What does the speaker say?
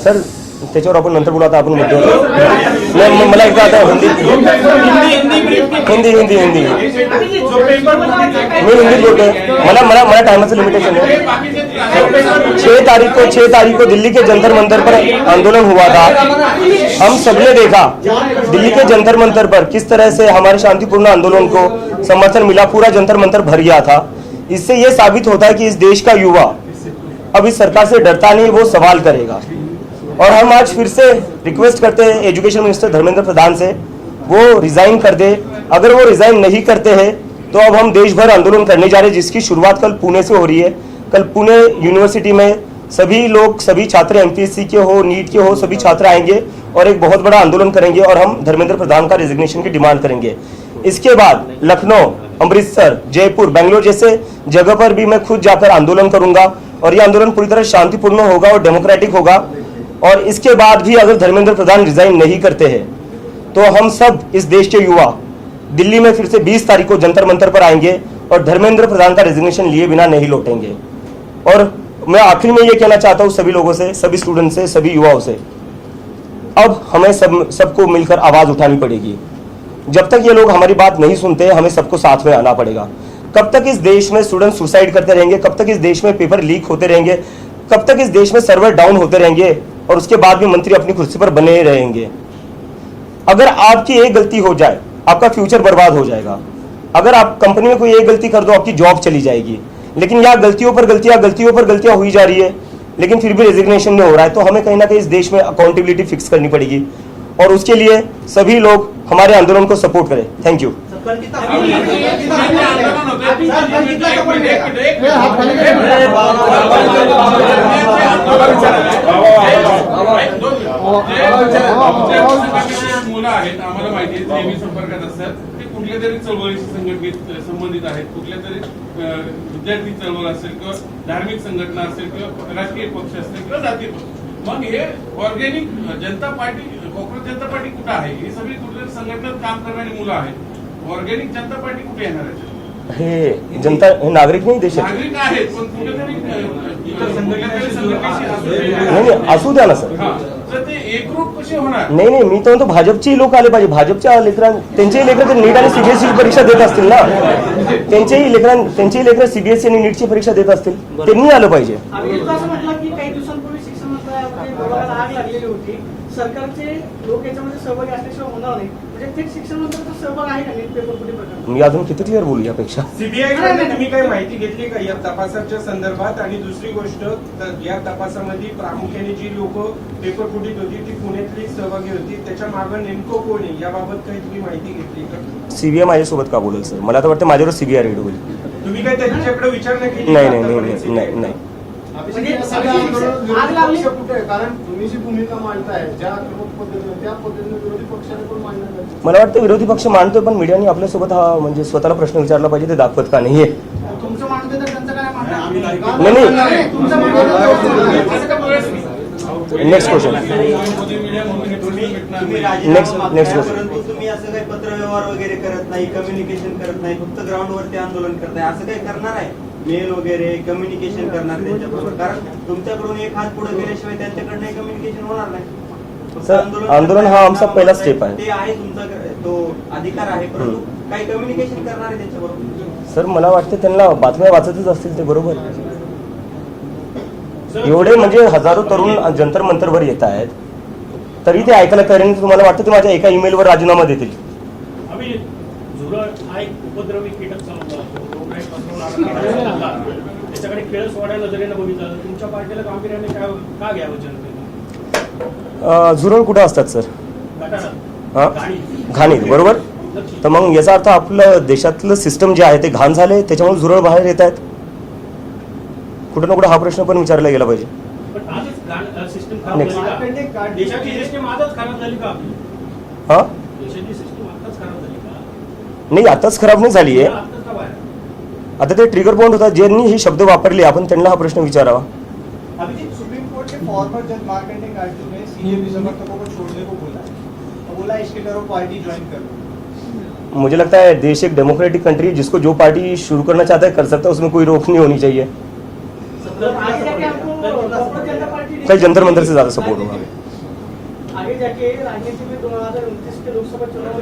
Sir त्याच्यावर आपण नंतर बोलू, आता आपण मुद्द्यावर. नाही मला एकदा आता हिंदी हिंदी हिंदी हिंदी मी हिंदीत बोलतोय. मला मला मला टाइमाचं लिमिटेशन है. 6 तारीख को दिल्ली के जंतर मंतर पर आंदोलन हुआ था. हम सबने देखा दिल्ली के जंतर मंतर पर किस तरह से हमारे शांतिपूर्ण आंदोलन को समर्थन मिला. पूरा जंतर मंतर भर गया था. इससे यह साबित होता है कि इस देश का युवा अब इस सरकार से डरता नहीं, वो सवाल करेगा. और हम आज फिर से रिक्वेस्ट करते हैं एजुकेशन मिनिस्टर धर्मेंद्र प्रधान से, वो रिजाइन कर दे. अगर वो रिजाइन नहीं करते हैं तो अब हम देश भर आंदोलन करने जा रहे हैं, जिसकी शुरुआत कल पुणे से हो रही है. कल पुणे यूनिवर्सिटी में सभी लोग, सभी छात्र एमपीएससी के हो, नीट के हो, सभी छात्र आएंगे और एक बहुत बड़ा आंदोलन करेंगे और हम धर्मेंद्र प्रधान का रेजिग्नेशन की डिमांड करेंगे. इसके बाद लखनऊ, अमृतसर, जयपुर, बेंगलोर जैसे जगह पर भी मैं खुद जाकर आंदोलन करूंगा और ये आंदोलन पूरी तरह शांतिपूर्ण होगा और डेमोक्रेटिक होगा. और इसके बाद भी अगर धर्मेंद्र प्रधान रिजाइन नहीं करते हैं तो हम सब इस देश के युवा दिल्ली में फिर से 20 तारीख को जंतर मंतर पर आएंगे और धर्मेंद्र प्रधान का रेजिग्नेशन लिए बिना नहीं लौटेंगे. और मैं आखिर में ये कहना चाहता हूँ सभी लोगों से, सभी स्टूडेंट से, सभी युवाओं से, अब हमें सबको मिलकर आवाज उठानी पड़ेगी. जब तक ये लोग हमारी बात नहीं सुनते हमें सबको साथ में आना पड़ेगा. कब तक इस देश में स्टूडेंट सुसाइड करते रहेंगे, कब तक इस देश में पेपर लीक होते रहेंगे, कब तक इस देश में सर्वर डाउन होते रहेंगे और उसके बाद भी मंत्री अपनी कुर्सी पर बने रहेंगे. अगर आपकी एक गलती हो जाए आपका फ्यूचर बर्बाद हो जाएगा. अगर आप कंपनी में कोई एक गलती कर दो आपकी जॉब चली जाएगी. लेकिन यहाँ गलतियों पर गलतियां हुई जा रही है, लेकिन फिर भी रेजिग्नेशन नहीं हो रहा है. तो हमें कहीं ना कहीं इस देश में अकाउंटेबिलिटी फिक्स करनी पड़ेगी और उसके लिए सभी लोग हमारे आंदोलन को सपोर्ट करें. Thank you. मुलं आहेत आम्हाला माहिती आहे, नेहमी संपर्कात असतात. ते कुठल्या तरी चळवळीशी संबंधित आहेत, कुठल्या तरी विद्यार्थी चळवळ असेल किंवा धार्मिक संघटना असेल किंवा राजकीय पक्ष असेल किंवा जातीय पक्ष. मग हे ऑर्गॅनिक जनता पार्टी, कॉंग्रेस जनता पार्टी कुठं आहे? ही सगळी कुठल्या संघटनेत काम करणारी मुलं आहेत. ऑर्गॅनिक जनता पार्टी कुठे येणार आहे? हे जनता, हे नागरिक नाही देशात. नागरिक आहेत पण कुठेतरी नाही असू द्या ना सर. तर ते एकरूप कसे होणार? नाही मी तर म्हणतो भाजपचे लोक आले पाहिजे. भाजपच्या त्यांचेही लेकरं नीट आणि सीबीएसई परीक्षा देत असतील ना, त्यांचेही लेकरं सीबीएसई आणि नीटची परीक्षा देत असतील, त्यांनी आलं पाहिजे. काही दिवसांपूर्वी शिक्षण मंत्रालयामध्ये आग लागलेली होती. सरकारचे लोक याच्यामध्ये सहभागी असल्याशिवाय होणार नाही. म्हणजे थेट शिक्षण मंत्र्यांचा सहभाग आहे का नीट पेपर फुटी प्रकरणात? मी अजून किती क्लिअर बोलू यापेक्षा. सीबीआयकडे तुम्ही काही माहिती घेतली का या तपासाच्या संदर्भात? आणि दुसरी गोष्ट, या तपासामध्ये प्रामुख्याने जी लोक पेपर फुटीत होती ती पुण्यातली सहभागी होती, त्याच्या मागे नेमकं कोण आहे याबाबत काही तुम्ही माहिती घेतली का? सीबीआय माझ्यासोबत का बोलेल सर? मला तर वाटतं माझ्यावर सीबीआय रेड होईल. तुम्ही काय त्याच्याकडे विचारणा केली? नाही. कारण तुम्ही जी भूमिका मांडताय ज्या पद्धतीने त्या पद्धतीने विरोधी पक्षाने पण मांडणार. मला वाटतं विरोधी पक्ष मांडतोय पण मीडियाने आपल्यासोबत हा म्हणजे स्वतःला प्रश्न विचारला पाहिजे, ते दाखवत का नाहीये. तुमचं मानतोय तर त्यांचं काय मानणं? नाही. तुमचं नेक्स्ट क्वेश्चन. Next question. तुम्ही असं काही पत्र व्यवहार वगैरे करत नाही, कम्युनिकेशन करत नाही, फक्त ग्राउंडवरती आंदोलन करताय, असं काही करणार आहे? मेल वगैरे कम्युनिकेशन करणार त्यांच्याबरोबर? कारण तुमच्याकडून एक हात पुढे गेल्याशिवाय त्यांच्याकडनं कम्युनिकेशन होणार नाही. सर आंदोलन हा आमचा पहिला स्टेप आहे. ते आहे तुमचा तो अधिकार आहे, परंतु काही कम्युनिकेशन करणार आहे त्यांच्याबरोबर? सर मला वाटतं त्यांना बातम्या वाचतच असतील ते, बरोबर. एवढे म्हणजे हजारो तरुण जंतर मंतरवर येत आहेत तरी ते ऐकायला तयार. तुम्हाला वाटतं ते माझ्या एका ईमेलवर राजीनामा देतील? उपद्रवी कीटक त्याच्याकडे खेळसवाड्या नजरेनं बघितलं, तुमच्या पार्टीला गांभीर्याने का घ्यावं जनतेने? झुरळ कुठं असतात सर? घाणीत, बरोबर. तर मग याचा अर्थ आपलं देशातलं सिस्टम जे आहे ते घाण झाले, त्याच्यामुळे झुरळ बाहेर येत आहेत. कुठं ना कुठं हा प्रश्न पण विचारला गेला पाहिजे. नाही आताच खराब नाही झाली आहे. आता ते ट्रिगर पॉइंट होता, ज्यांनी हे शब्द वापरले आपण त्यांना हा प्रश्न विचारावा. सुप्रीम कोर्ट के फॉर्मर जज मार्कंडे गार्गी ने सीजेपी समर्थकों को छोड़ने को बोला इसके तरफ पार्टी ज्वाइन कर. मुझे लगता है देश एक डेमोक्रेटिक कंट्री है, जिसको जो पार्टी शुरू करना चाहता है कर सकता है, उसमें कोई रोक नहीं होनी चाहिए. कल जंतर मंतर से ज्यादा सपोर्ट होगा। आगे जाके राजनीति में 2029 के लोकसभा चुनाव